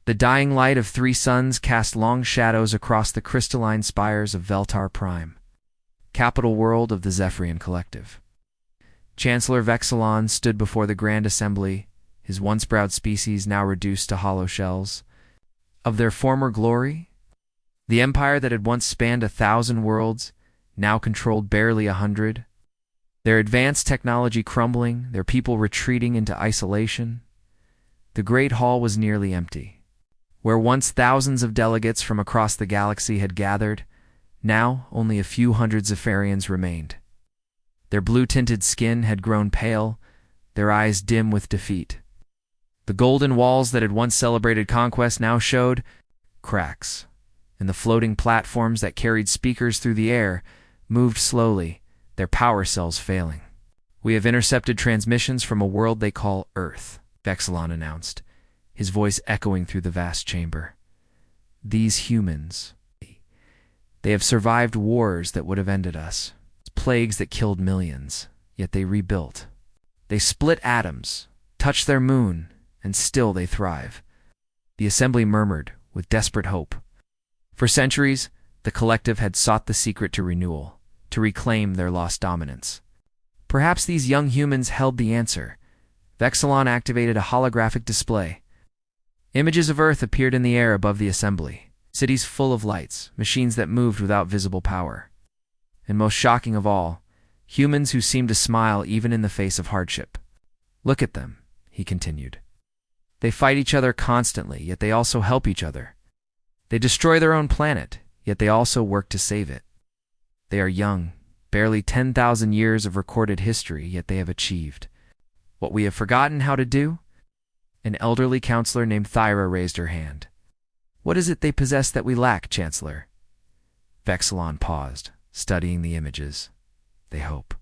The dying light of 3 suns cast long shadows across the crystalline spires of Veltar Prime, capital world of the Zephyrian Collective. Chancellor Vexilon stood before the Grand Assembly, his once-proud species now reduced to hollow shells. Of their former glory, the empire that had once spanned 1,000 worlds now controlled barely 100. Their advanced technology crumbling, their people retreating into isolation. The Great Hall was nearly empty. Where once thousands of delegates from across the galaxy had gathered, now only a few hundred Zephyrians remained. Their blue-tinted skin had grown pale, their eyes dim with defeat. The golden walls that had once celebrated conquest now showed cracks, and the floating platforms that carried speakers through the air moved slowly, their power cells failing. "We have intercepted transmissions from a world they call Earth," Vexilon announced, his voice echoing through the vast chamber. "These humans, they have survived wars that would have ended us, plagues that killed millions, yet they rebuilt. They split atoms, touched their moon, and still they thrive." The assembly murmured with desperate hope. For centuries, the collective had sought the secret to renewal, to reclaim their lost dominance. Perhaps these young humans held the answer. Vexilon activated a holographic display. Images of Earth appeared in the air above the assembly, cities full of lights, machines that moved without visible power. And most shocking of all, humans who seemed to smile even in the face of hardship. "Look at them," he continued. "They fight each other constantly, yet they also help each other. They destroy their own planet, yet they also work to save it. They are young, barely 10,000 years of recorded history, yet they have achieved what we have forgotten how to do." An elderly counselor named Thyra raised her hand. "What is it they possess that we lack, Chancellor?" Vexilon paused, studying the images. "They hope.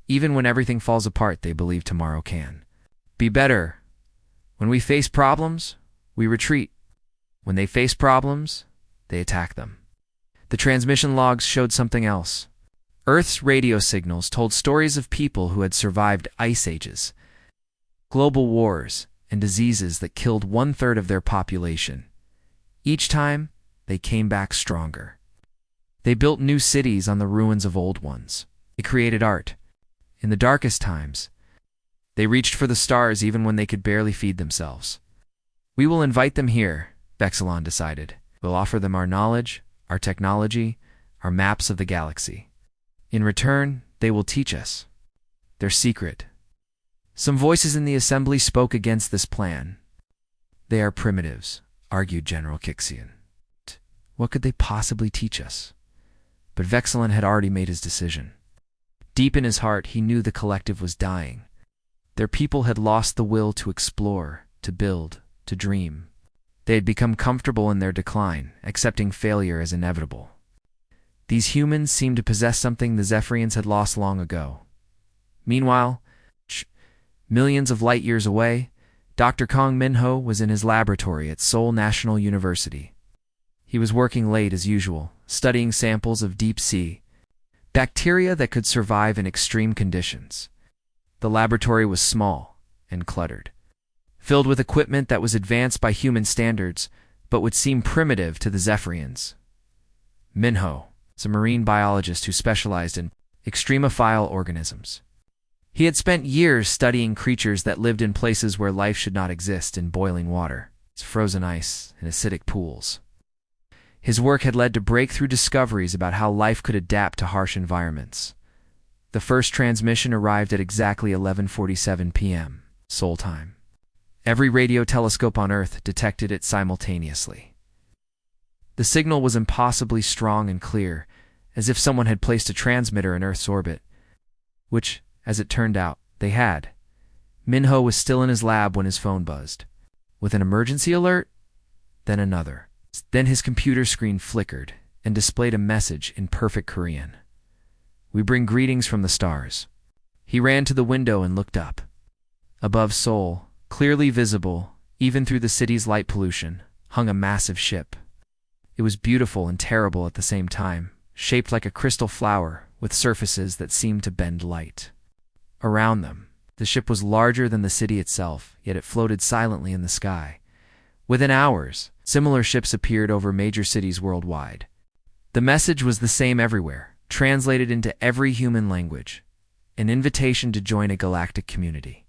Even when everything falls apart, they believe tomorrow can be better. When we face problems, we retreat. When they face problems, they attack them." The transmission logs showed something else. Earth's radio signals told stories of people who had survived ice ages, global wars, and diseases that killed 1/3 of their population. Each time, they came back stronger. They built new cities on the ruins of old ones. They created art. In the darkest times, they reached for the stars even when they could barely feed themselves. "We will invite them here," Vexilon decided. "We'll offer them our knowledge, our technology, our maps of the galaxy. In return, they will teach us their secret." Some voices in the assembly spoke against this plan. "They are primitives," argued General Kixian. "What could they possibly teach us?" But Vexilon had already made his decision. Deep in his heart, he knew the collective was dying. Their people had lost the will to explore, to build, to dream. They had become comfortable in their decline, accepting failure as inevitable. These humans seemed to possess something the Zephyrians had lost long ago. Meanwhile, millions of light years away, Dr. Kong Minho was in his laboratory at Seoul National University. He was working late as usual, studying samples of deep sea bacteria that could survive in extreme conditions. The laboratory was small and cluttered, filled with equipment that was advanced by human standards, but would seem primitive to the Zephyrians. Minho is a marine biologist who specialized in extremophile organisms. He had spent years studying creatures that lived in places where life should not exist, in boiling water, frozen ice, and acidic pools. His work had led to breakthrough discoveries about how life could adapt to harsh environments. The first transmission arrived at exactly 11:47 p.m. Seoul time. Every radio telescope on Earth detected it simultaneously. The signal was impossibly strong and clear, as if someone had placed a transmitter in Earth's orbit, which, as it turned out, they had. Minho was still in his lab when his phone buzzed. With an emergency alert, then another. Then his computer screen flickered and displayed a message in perfect Korean. "We bring greetings from the stars." He ran to the window and looked up. Above Seoul, clearly visible, even through the city's light pollution, hung a massive ship. It was beautiful and terrible at the same time, shaped like a crystal flower with surfaces that seemed to bend light. Around them, the ship was larger than the city itself, yet it floated silently in the sky, Within hours, similar ships appeared over major cities worldwide. The message was the same everywhere, translated into every human language: an invitation to join a galactic community,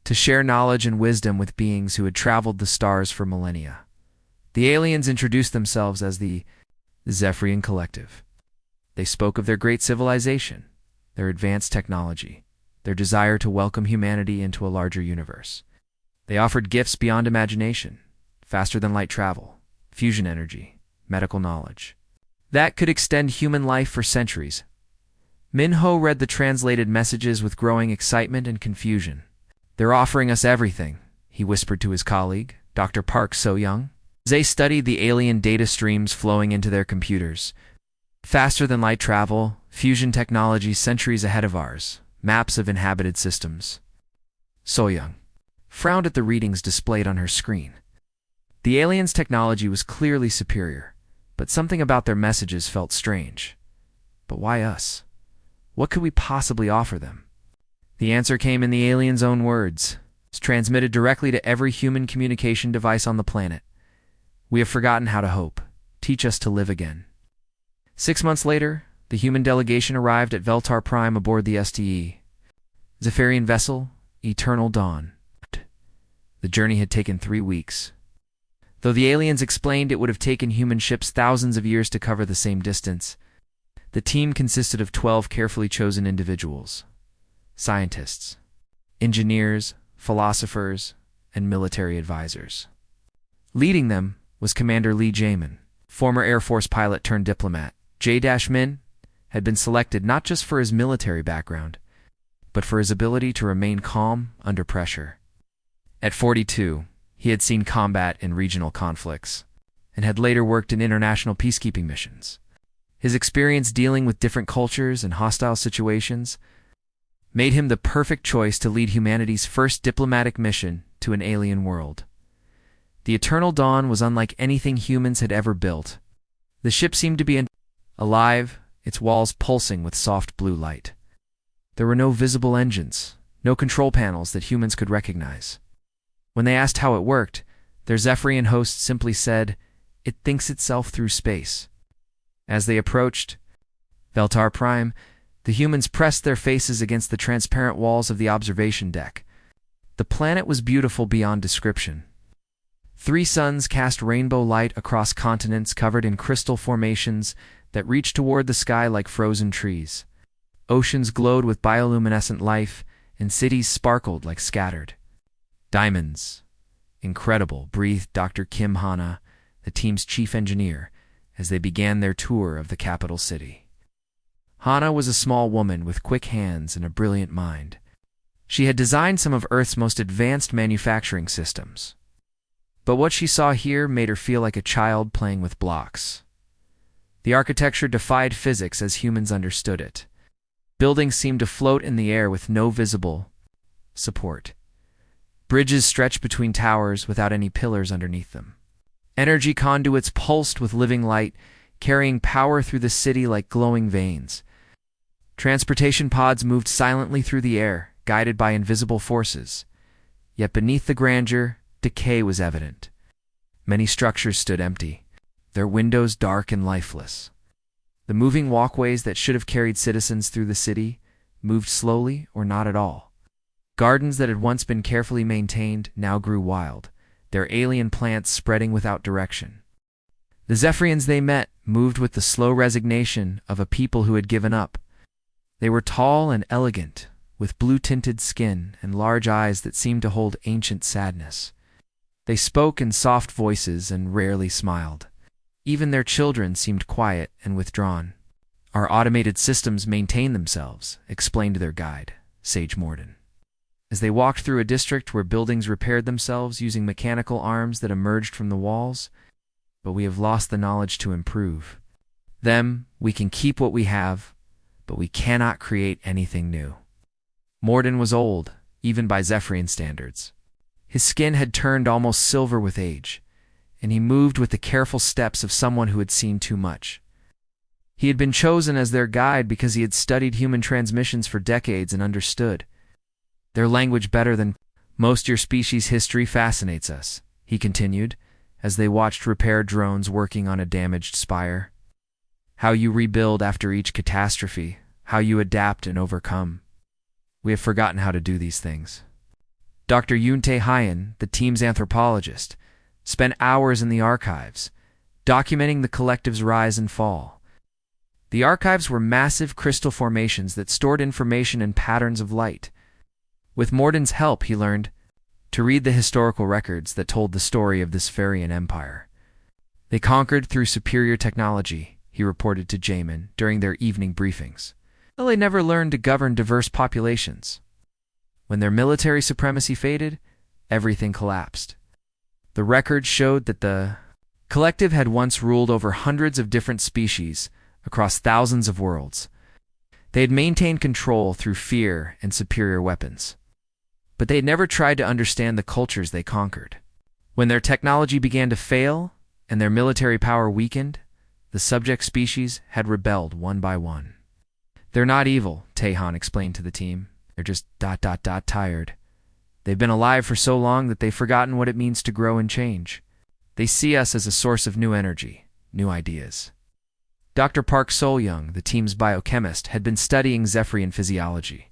to share knowledge and wisdom with beings who had traveled the stars for millennia. The aliens introduced themselves as the Zephyrian Collective. They spoke of their great civilization, their advanced technology, their desire to welcome humanity into a larger universe. They offered gifts beyond imagination: faster-than-light travel, fusion energy, medical knowledge that could extend human life for centuries. Minho read the translated messages with growing excitement and confusion. "They're offering us everything," he whispered to his colleague, Dr. Park So-young. They studied the alien data streams flowing into their computers. Faster-than-light travel, fusion technology centuries ahead of ours, maps of inhabited systems. So-young frowned at the readings displayed on her screen. The aliens' technology was clearly superior, but something about their messages felt strange. But why us? What could we possibly offer them? The answer came in the aliens' own words. It's transmitted directly to every human communication device on the planet. "We have forgotten how to hope. Teach us to live again." 6 months later, the human delegation arrived at Veltar Prime aboard the STE Zephyrian vessel, Eternal Dawn. The journey had taken 3 weeks. Though the aliens explained it would have taken human ships thousands of years to cover the same distance, the team consisted of 12 carefully chosen individuals: scientists, engineers, philosophers, and military advisors. Leading them was Commander Lee Jamin, former Air Force pilot turned diplomat. J-Min had been selected not just for his military background, but for his ability to remain calm under pressure. At 42, he had seen combat in regional conflicts, and had later worked in international peacekeeping missions. His experience dealing with different cultures and hostile situations made him the perfect choice to lead humanity's first diplomatic mission to an alien world. The Eternal Dawn was unlike anything humans had ever built. The ship seemed to be alive, its walls pulsing with soft blue light. There were no visible engines, no control panels that humans could recognize. When they asked how it worked, their Zephyrian host simply said, "It thinks itself through space." As they approached Veltar Prime, the humans pressed their faces against the transparent walls of the observation deck. The planet was beautiful beyond description. 3 suns cast rainbow light across continents covered in crystal formations that reached toward the sky like frozen trees. Oceans glowed with bioluminescent life, and cities sparkled like scattered diamonds. "Incredible," breathed Dr. Kim Hana, the team's chief engineer, as they began their tour of the capital city. Hana was a small woman with quick hands and a brilliant mind. She had designed some of Earth's most advanced manufacturing systems. But what she saw here made her feel like a child playing with blocks. The architecture defied physics as humans understood it. Buildings seemed to float in the air with no visible support. Bridges stretched between towers without any pillars underneath them. Energy conduits pulsed with living light, carrying power through the city like glowing veins. Transportation pods moved silently through the air, guided by invisible forces. Yet beneath the grandeur, decay was evident. Many structures stood empty, their windows dark and lifeless. The moving walkways that should have carried citizens through the city moved slowly or not at all. Gardens that had once been carefully maintained now grew wild, their alien plants spreading without direction. The Zephyrians they met moved with the slow resignation of a people who had given up. They were tall and elegant, with blue-tinted skin and large eyes that seemed to hold ancient sadness. They spoke in soft voices and rarely smiled. Even their children seemed quiet and withdrawn. "Our automated systems maintain themselves," explained their guide, Sage Morden, as they walked through a district where buildings repaired themselves using mechanical arms that emerged from the walls. "But we have lost the knowledge to improve. We can keep what we have, but we cannot create anything new." Morden was old, even by Zephyrian standards. His skin had turned almost silver with age, and he moved with the careful steps of someone who had seen too much. He had been chosen as their guide because he had studied human transmissions for decades and understood their language better than most. "Your species' history fascinates us," he continued, as they watched repair drones working on a damaged spire. How you rebuild after each catastrophe, how you adapt and overcome. We have forgotten how to do these things. Dr. Yunte Hyen, the team's anthropologist, spent hours in the archives, documenting the collective's rise and fall. The archives were massive crystal formations that stored information in patterns of light. With Morden's help, he learned to read the historical records that told the story of this Farian empire. They conquered through superior technology, he reported to Jamin during their evening briefings. Though they never learned to govern diverse populations. When their military supremacy faded, everything collapsed. The records showed that the collective had once ruled over hundreds of different species across thousands of worlds. They had maintained control through fear and superior weapons. But they had never tried to understand the cultures they conquered. When their technology began to fail and their military power weakened, the subject species had rebelled one by one. They're not evil, Taehan explained to the team. They're just tired. They've been alive for so long that they've forgotten what it means to grow and change. They see us as a source of new energy, new ideas. Dr. Park Sol-young, the team's biochemist, had been studying Zephyrian physiology.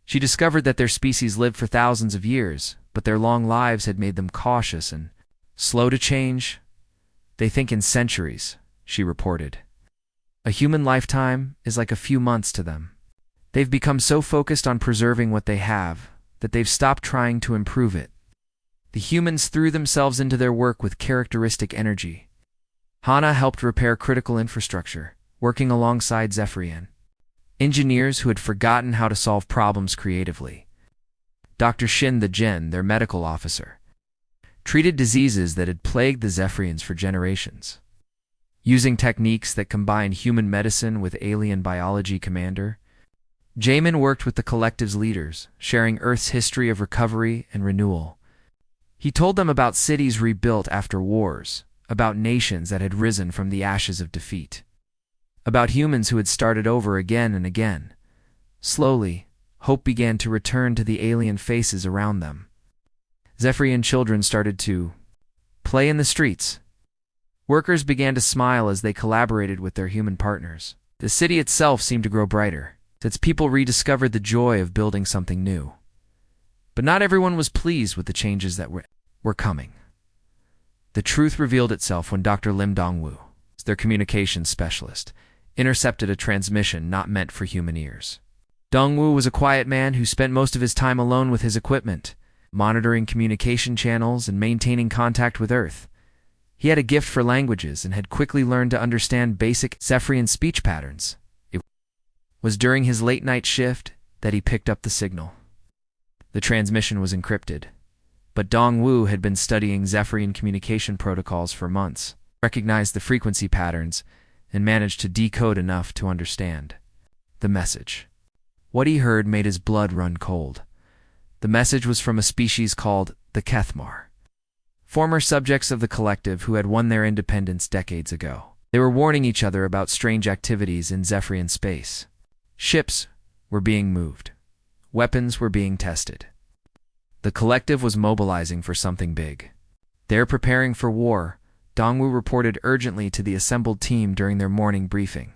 She discovered that their species lived for thousands of years, but their long lives had made them cautious and slow to change. They think in centuries, she reported. A human lifetime is like a few months to them. They've become so focused on preserving what they have that they've stopped trying to improve it. The humans threw themselves into their work with characteristic energy. Hana helped repair critical infrastructure, working alongside Zephyrian engineers who had forgotten how to solve problems creatively. Dr. Shin the Jin, their medical officer, treated diseases that had plagued the Zephyrians for generations. Using techniques that combined human medicine with alien biology, Commander Jamin worked with the collective's leaders, sharing Earth's history of recovery and renewal. He told them about cities rebuilt after wars, about nations that had risen from the ashes of defeat, about humans who had started over again and again. Slowly, hope began to return to the alien faces around them. Zephyrian children started to play in the streets. Workers began to smile as they collaborated with their human partners. The city itself seemed to grow brighter, as people rediscovered the joy of building something new. But not everyone was pleased with the changes that were coming. The truth revealed itself when Dr. Lim Dongwu, their communications specialist, intercepted a transmission not meant for human ears. Dongwu was a quiet man who spent most of his time alone with his equipment, monitoring communication channels and maintaining contact with Earth. He had a gift for languages and had quickly learned to understand basic Zephyrian speech patterns. It was during his late-night shift that he picked up the signal. The transmission was encrypted, but Dongwu had been studying Zephyrian communication protocols for months, recognized the frequency patterns, and managed to decode enough to understand the message. What he heard made his blood run cold. The message was from a species called the Kethmar, former subjects of the collective who had won their independence decades ago. They were warning each other about strange activities in Zephyrian space. Ships were being moved. Weapons were being tested. The collective was mobilizing for something big. They're preparing for war, Dongwu reported urgently to the assembled team during their morning briefing.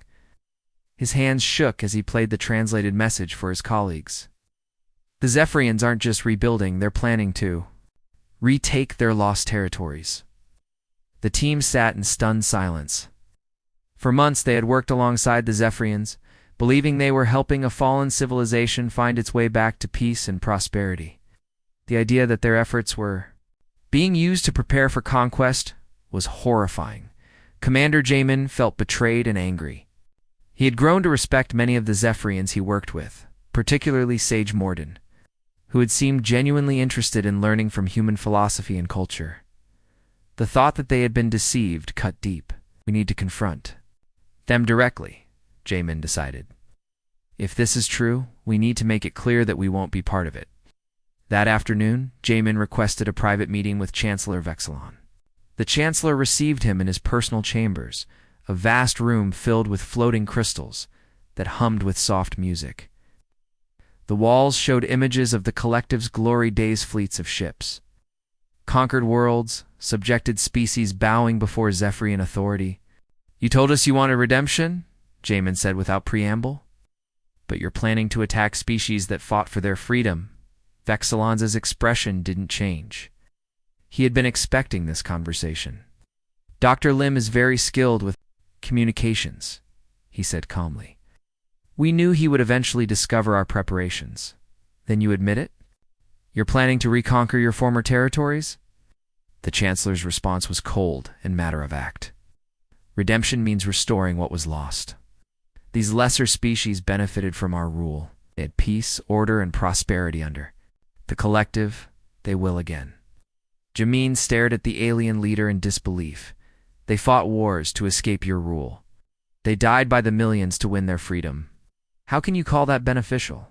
His hands shook as he played the translated message for his colleagues. The Zephyrians aren't just rebuilding, they're planning to retake their lost territories. The team sat in stunned silence. For months they had worked alongside the Zephyrians, believing they were helping a fallen civilization find its way back to peace and prosperity. The idea that their efforts were being used to prepare for conquest was horrifying. Commander Jamin felt betrayed and angry. He had grown to respect many of the Zephyrians he worked with, particularly Sage Morden, who had seemed genuinely interested in learning from human philosophy and culture. The thought that they had been deceived cut deep. We need to confront them directly, Jamin decided. If this is true, we need to make it clear that we won't be part of it. That afternoon, Jamin requested a private meeting with Chancellor Vexilon. The Chancellor received him in his personal chambers, a vast room filled with floating crystals that hummed with soft music. The walls showed images of the collective's glory days fleets of ships. conquered worlds, subjected species bowing before Zephyrian authority. You told us you wanted redemption, Jamin said without preamble. But you're planning to attack species that fought for their freedom. Vexilon's expression didn't change. He had been expecting this conversation. Dr. Lim is very skilled with communications, he said calmly. We knew he would eventually discover our preparations. Then you admit it? You're planning to reconquer your former territories? The Chancellor's response was cold and matter-of-fact. Redemption means restoring what was lost. These lesser species benefited from our rule. They had peace, order, and prosperity under the collective. They will again. Jamin stared at the alien leader in disbelief. They fought wars to escape your rule. They died by the millions to win their freedom. How can you call that beneficial?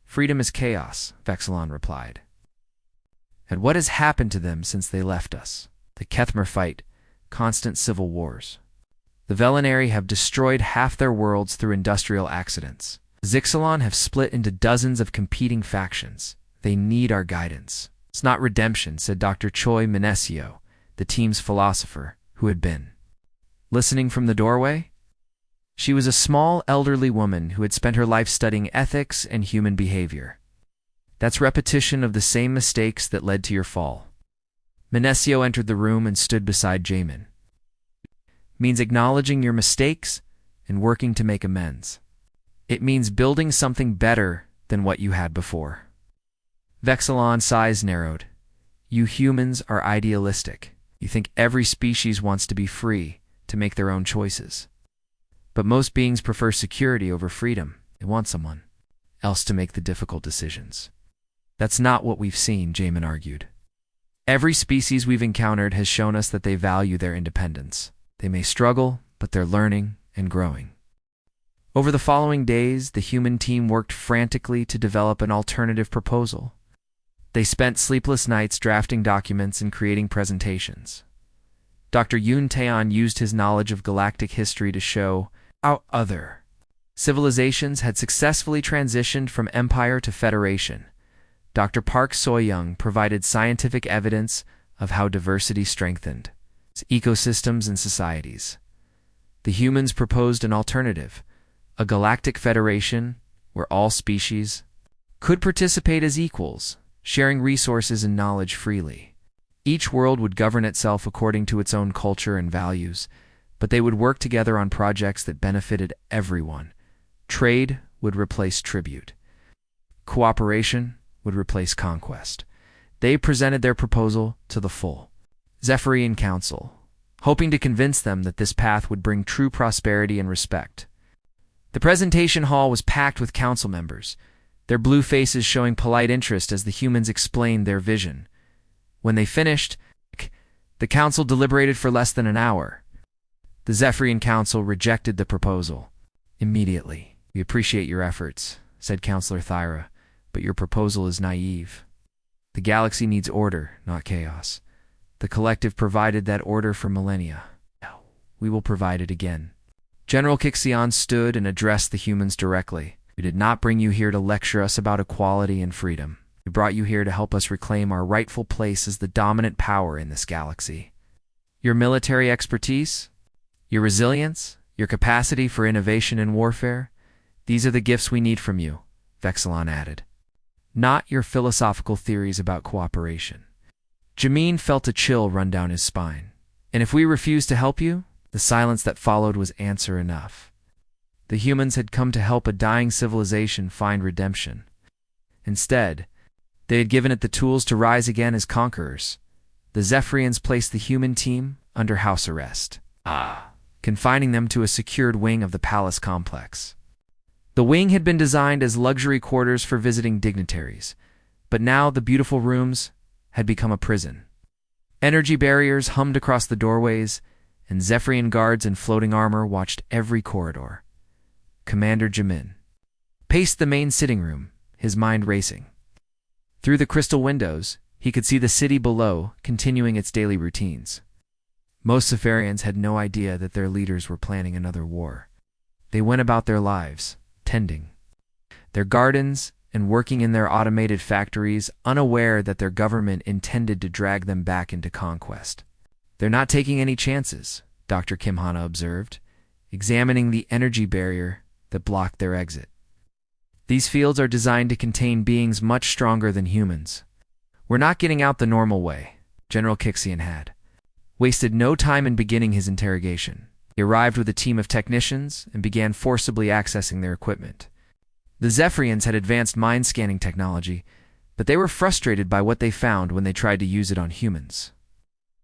Freedom is chaos, Vexilon replied. And what has happened to them since they left us? The Kethmer fight, constant civil wars. The Velinari have destroyed half their worlds through industrial accidents. Zixilon have split into dozens of competing factions. They need our guidance. It's not redemption, said Dr. Choi Minesio, the team's philosopher, who had been listening from the doorway. She was a small, elderly woman who had spent her life studying ethics and human behavior. That's repetition of the same mistakes that led to your fall. Minesio entered the room and stood beside Jamin. Means acknowledging your mistakes and working to make amends. It means building something better than what you had before. Vexilon's eyes narrowed. You humans are idealistic. You think every species wants to be free, to make their own choices. But most beings prefer security over freedom. They want someone else to make the difficult decisions. That's not what we've seen, Jamin argued. Every species we've encountered has shown us that they value their independence. They may struggle, but they're learning and growing. Over the following days, the human team worked frantically to develop an alternative proposal. They spent sleepless nights drafting documents and creating presentations. Dr. Yoon Taeon used his knowledge of galactic history to show how other civilizations had successfully transitioned from empire to federation. Dr. Park Soyoung provided scientific evidence of how diversity strengthened ecosystems and societies. The humans proposed an alternative, a galactic federation where all species could participate as equals, sharing resources and knowledge freely. Each world would govern itself according to its own culture and values, but they would work together on projects that benefited everyone. Trade would replace tribute. Cooperation would replace conquest. They presented their proposal to the full Zephyrian Council, hoping to convince them that this path would bring true prosperity and respect. The presentation hall was packed with council members, their blue faces showing polite interest as the humans explained their vision. When they finished, the council deliberated for less than an hour. The Zephyrian Council rejected the proposal immediately. We appreciate your efforts, said Councillor Thyra, but your proposal is naive. The galaxy needs order, not chaos. The collective provided that order for millennia. We will provide it again. General Kixion stood and addressed the humans directly. We did not bring you here to lecture us about equality and freedom. We brought you here to help us reclaim our rightful place as the dominant power in this galaxy. Your military expertise, your resilience, your capacity for innovation and warfare, these are the gifts we need from you, Vexilon added. Not your philosophical theories about cooperation. Jamin felt a chill run down his spine. And if we refuse to help you, the silence that followed was answer enough. The humans had come to help a dying civilization find redemption. Instead, they had given it the tools to rise again as conquerors. The Zephyrians placed the human team under house arrest, confining them to a secured wing of the palace complex. The wing had been designed as luxury quarters for visiting dignitaries, but now the beautiful rooms had become a prison. Energy barriers hummed across the doorways, and Zephyrian guards in floating armor watched every corridor. Commander Jamin paced the main sitting room, his mind racing. Through the crystal windows, he could see the city below continuing its daily routines. Most Zephyrians had no idea that their leaders were planning another war. They went about their lives, tending their gardens and working in their automated factories, unaware that their government intended to drag them back into conquest. "They're not taking any chances," Dr. Kim Hana observed, examining the energy barrier that blocked their exit. "These fields are designed to contain beings much stronger than humans. We're not getting out the normal way." General Kixian had wasted no time in beginning his interrogation. He arrived with a team of technicians and began forcibly accessing their equipment. The Zephyrians had advanced mind-scanning technology, but they were frustrated by what they found when they tried to use it on humans.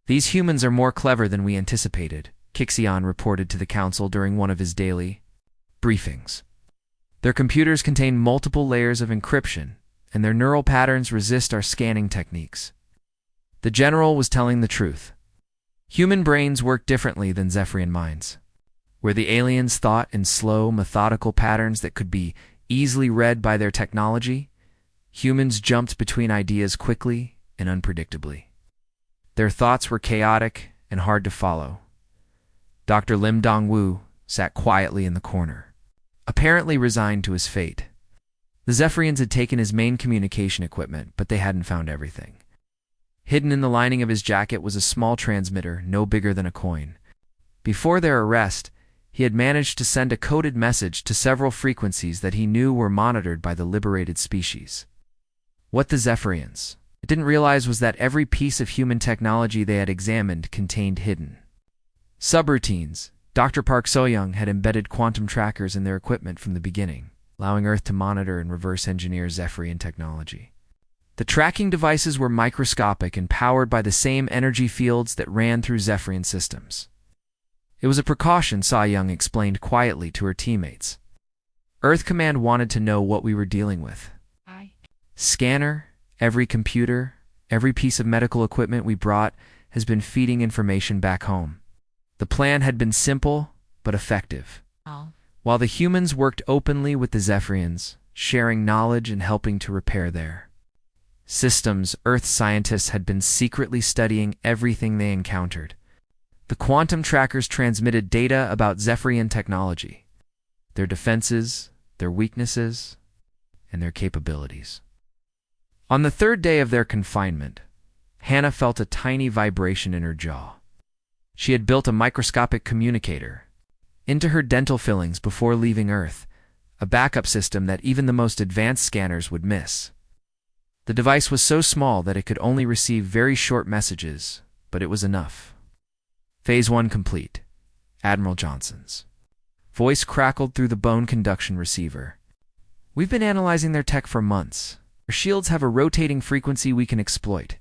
"These humans are more clever than we anticipated," Kixian reported to the council during one of his daily briefings. "Their computers contain multiple layers of encryption, and their neural patterns resist our scanning techniques." The general was telling the truth. Human brains work differently than Zephyrian minds. Where the aliens thought in slow, methodical patterns that could be easily read by their technology, humans jumped between ideas quickly and unpredictably. Their thoughts were chaotic and hard to follow. Dr. Lim Dongwu sat quietly in the corner, apparently resigned to his fate. The Zephyrians had taken his main communication equipment, but they hadn't found everything. Hidden in the lining of his jacket was a small transmitter, no bigger than a coin. Before their arrest, he had managed to send a coded message to several frequencies that he knew were monitored by the liberated species. What the Zephyrians didn't realize was that every piece of human technology they had examined contained hidden subroutines. Dr. Park So-young had embedded quantum trackers in their equipment from the beginning, allowing Earth to monitor and reverse engineer Zephyrian technology. The tracking devices were microscopic and powered by the same energy fields that ran through Zephyrian systems. "It was a precaution," So-young explained quietly to her teammates. "Earth Command wanted to know what we were dealing with. Scanner, every computer, every piece of medical equipment we brought has been feeding information back home." The plan had been simple but effective. While the humans worked openly with the Zephyrians, sharing knowledge and helping to repair their systems, Earth scientists had been secretly studying everything they encountered. The quantum trackers transmitted data about Zephyrian technology, their defenses, their weaknesses, and their capabilities. On the third day of their confinement, Hannah felt a tiny vibration in her jaw. She had built a microscopic communicator into her dental fillings before leaving Earth, a backup system that even the most advanced scanners would miss. The device was so small that it could only receive very short messages, but it was enough. "Phase 1 complete." Admiral Johnson's voice crackled through the bone conduction receiver. "We've been analyzing their tech for months. Our shields have a rotating frequency we can exploit."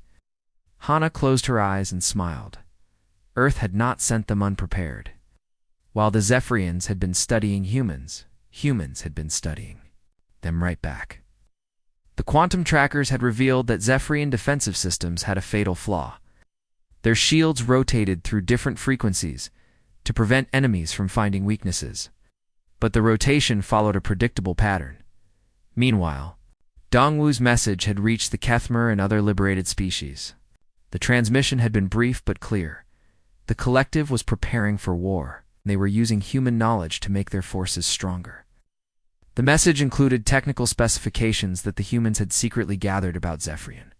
Hana closed her eyes and smiled. Earth had not sent them unprepared. While the Zephyrians had been studying humans, humans had been studying them right back. The quantum trackers had revealed that Zephyrian defensive systems had a fatal flaw. Their shields rotated through different frequencies to prevent enemies from finding weaknesses, but the rotation followed a predictable pattern. Meanwhile, Dongwu's message had reached the Kethmer and other liberated species. The transmission had been brief but clear. The collective was preparing for war. They were using human knowledge to make their forces stronger. The message included technical specifications that the humans had secretly gathered about Zephyrian.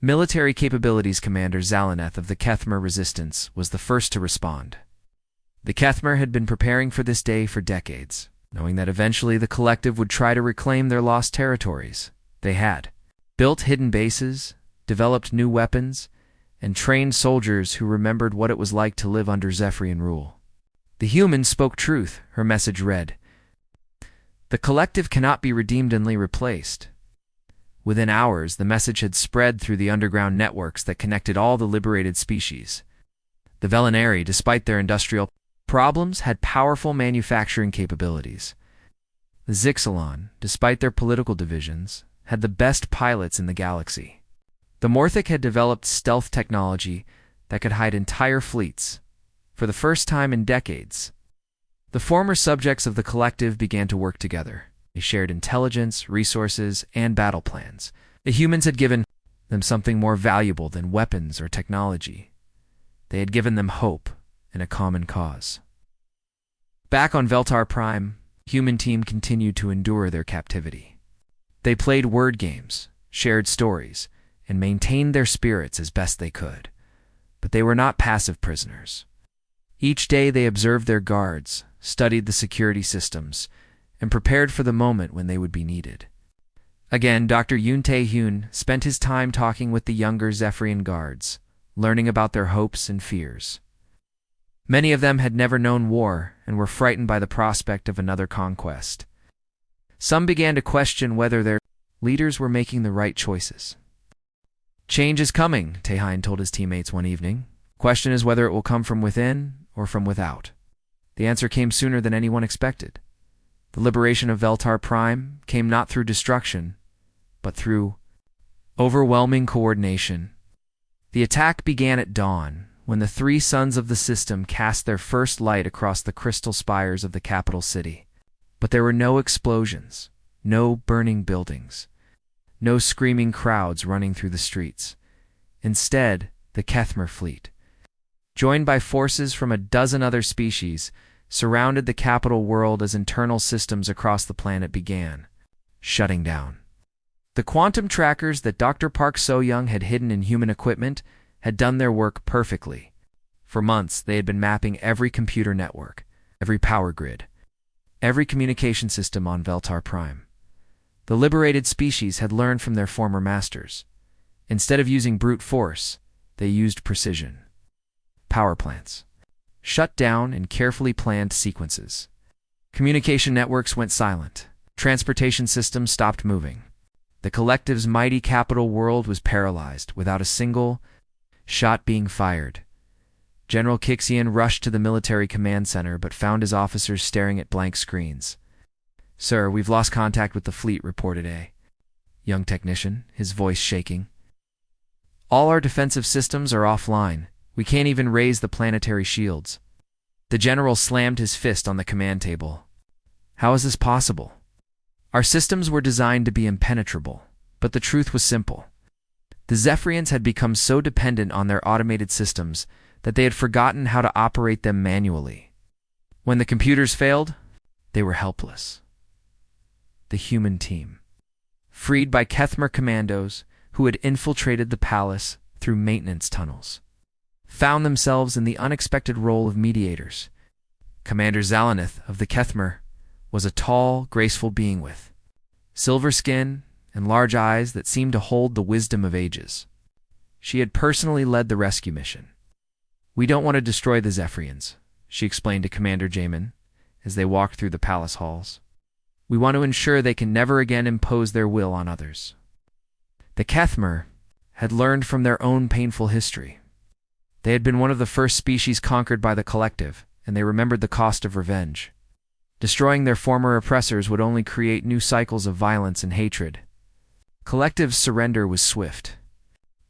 Military Capabilities Commander Zalaneth of the Kethmer Resistance was the first to respond. The Kethmer had been preparing for this day for decades, knowing that eventually the collective would try to reclaim their lost territories. They had built hidden bases, developed new weapons, and trained soldiers who remembered what it was like to live under Zephyrian rule. "The humans spoke truth," her message read. "The collective cannot be redeemedly replaced." Within hours, the message had spread through the underground networks that connected all the liberated species. The Velinari, despite their industrial problems, had powerful manufacturing capabilities. The Zixalan, despite their political divisions, had the best pilots in the galaxy. The Morthic had developed stealth technology that could hide entire fleets. For the first time in decades, the former subjects of the collective began to work together. They shared intelligence, resources, and battle plans. The humans had given them something more valuable than weapons or technology. They had given them hope and a common cause. Back on Veltar Prime, the human team continued to endure their captivity. They played word games, shared stories, and maintained their spirits as best they could. But they were not passive prisoners. Each day they observed their guards, studied the security systems, and prepared for the moment when they would be needed. Again, Dr. Yoon Tae-hyun spent his time talking with the younger Zephyrian guards, learning about their hopes and fears. Many of them had never known war and were frightened by the prospect of another conquest. Some began to question whether their leaders were making the right choices. "Change is coming," Tae-hyun told his teammates one evening. "Question is whether it will come from within or from without." The answer came sooner than anyone expected. The liberation of Veltar Prime came not through destruction, but through overwhelming coordination. The attack began at dawn, when the three sons of the system cast their first light across the crystal spires of the capital city. But there were no explosions, no burning buildings, no screaming crowds running through the streets. Instead, the Kethmer fleet, joined by forces from a dozen other species, surrounded the capital world as internal systems across the planet began shutting down. The quantum trackers that Dr. Park So-young had hidden in human equipment had done their work perfectly. For months, they had been mapping every computer network, every power grid, every communication system on Veltar Prime. The liberated species had learned from their former masters. Instead of using brute force, they used precision. Power plants, shut down in carefully planned sequences. Communication networks went silent. Transportation systems stopped moving. The collective's mighty capital world was paralyzed, without a single shot being fired. General Kixian rushed to the military command center, but found his officers staring at blank screens. "Sir, we've lost contact with the fleet," reported a young technician, his voice shaking. "All our defensive systems are offline. We can't even raise the planetary shields." The general slammed his fist on the command table. "How is this possible? Our systems were designed to be impenetrable." But the truth was simple. The Zephyrians had become so dependent on their automated systems that they had forgotten how to operate them manually. When the computers failed, they were helpless. The human team, freed by Kethmer commandos who had infiltrated the palace through maintenance tunnels, found themselves in the unexpected role of mediators. Commander Zalanith of the Kethmer was a tall, graceful being with silver skin and large eyes that seemed to hold the wisdom of ages. She had personally led the rescue mission. "We don't want to destroy the Zephyrians," she explained to Commander Jamin as they walked through the palace halls. "We want to ensure they can never again impose their will on others." The Kethmer had learned from their own painful history. They had been one of the first species conquered by the collective, and they remembered the cost of revenge. Destroying their former oppressors would only create new cycles of violence and hatred. Collective's surrender was swift.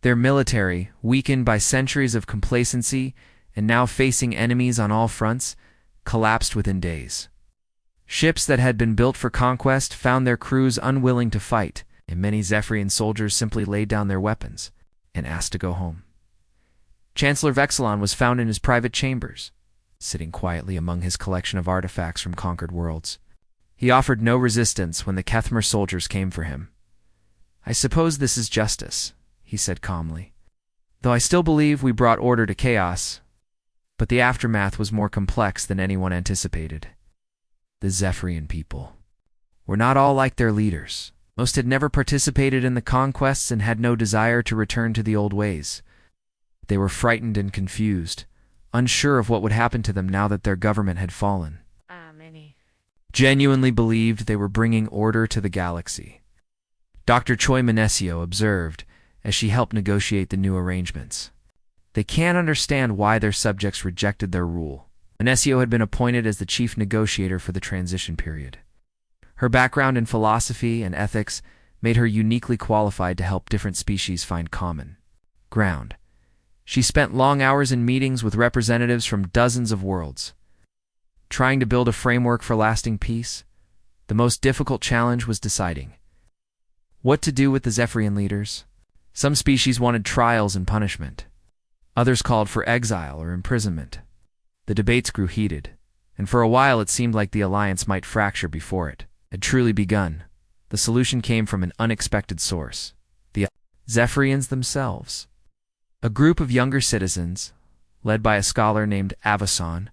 Their military, weakened by centuries of complacency and now facing enemies on all fronts, collapsed within days. Ships that had been built for conquest found their crews unwilling to fight, and many Zephyrian soldiers simply laid down their weapons and asked to go home. Chancellor Vexilon was found in his private chambers, sitting quietly among his collection of artifacts from conquered worlds. He offered no resistance when the Kethmer soldiers came for him. "I suppose this is justice," he said calmly. "Though I still believe we brought order to chaos." But the aftermath was more complex than anyone anticipated. The Zephyrian people were not all like their leaders. Most had never participated in the conquests and had no desire to return to the old ways. They were frightened and confused, unsure of what would happen to them now that their government had fallen. Many Genuinely believed they were bringing order to the galaxy. Dr. Choi Manesio observed as she helped negotiate the new arrangements. They can't understand why their subjects rejected their rule. Manesio had been appointed as the chief negotiator for the transition period. Her background in philosophy and ethics made her uniquely qualified to help different species find common ground. She spent long hours in meetings with representatives from dozens of worlds. Trying to build a framework for lasting peace, the most difficult challenge was deciding what to do with the Zephyrian leaders. Some species wanted trials and punishment. Others called for exile or imprisonment. The debates grew heated, and for a while it seemed like the alliance might fracture before it had truly begun. The solution came from an unexpected source: the Zephyrians themselves. A group of younger citizens, led by a scholar named Avasson,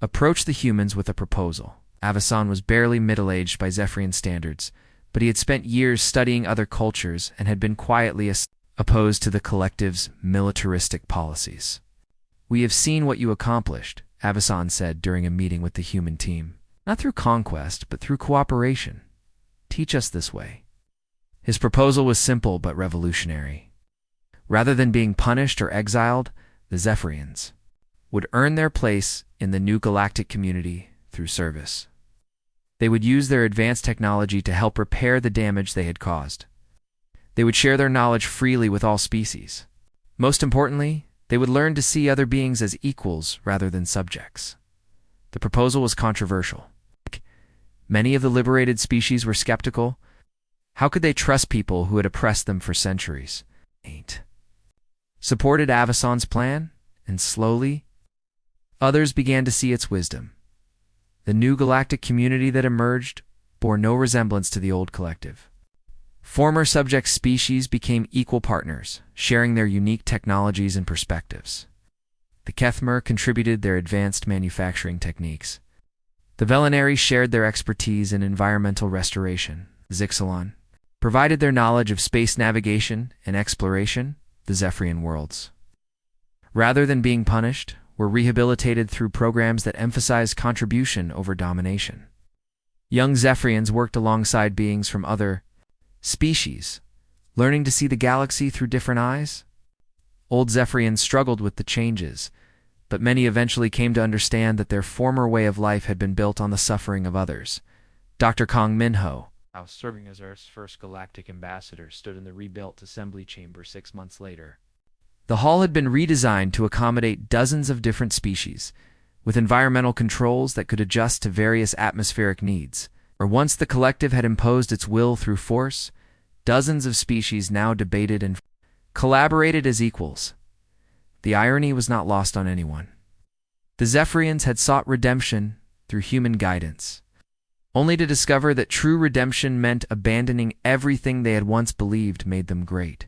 approached the humans with a proposal. Avasson was barely middle-aged by Zephyrian standards, but he had spent years studying other cultures and had been quietly opposed to the collective's militaristic policies. "We have seen what you accomplished," Avasson said during a meeting with the human team. "Not through conquest, but through cooperation. Teach us this way." His proposal was simple but revolutionary. Rather than being punished or exiled, the Zephyrians would earn their place in the new galactic community through service. They would use their advanced technology to help repair the damage they had caused. They would share their knowledge freely with all species. Most importantly, they would learn to see other beings as equals rather than subjects. The proposal was controversial. Many of the liberated species were skeptical. How could they trust people who had oppressed them for centuries? Supported Avasson's plan, and slowly, others began to see its wisdom. The new galactic community that emerged bore no resemblance to the old collective. Former subject species became equal partners, sharing their unique technologies and perspectives. The Kethmer contributed their advanced manufacturing techniques. The Velinari shared their expertise in environmental restoration. The Zixalan provided their knowledge of space navigation and exploration, the Zephyrian worlds. Rather than being punished, were rehabilitated through programs that emphasized contribution over domination. Young Zephyrians worked alongside beings from other species, learning to see the galaxy through different eyes. Old Zephyrians struggled with the changes, but many eventually came to understand that their former way of life had been built on the suffering of others. Dr. Kong Minho, serving as Earth's first galactic ambassador, stood in the rebuilt assembly chamber 6 months later. The hall had been redesigned to accommodate dozens of different species, with environmental controls that could adjust to various atmospheric needs. Once the collective had imposed its will through force, dozens of species now debated and collaborated as equals. The irony was not lost on anyone. The Zephyrians had sought redemption through human guidance, only to discover that true redemption meant abandoning everything they had once believed made them great.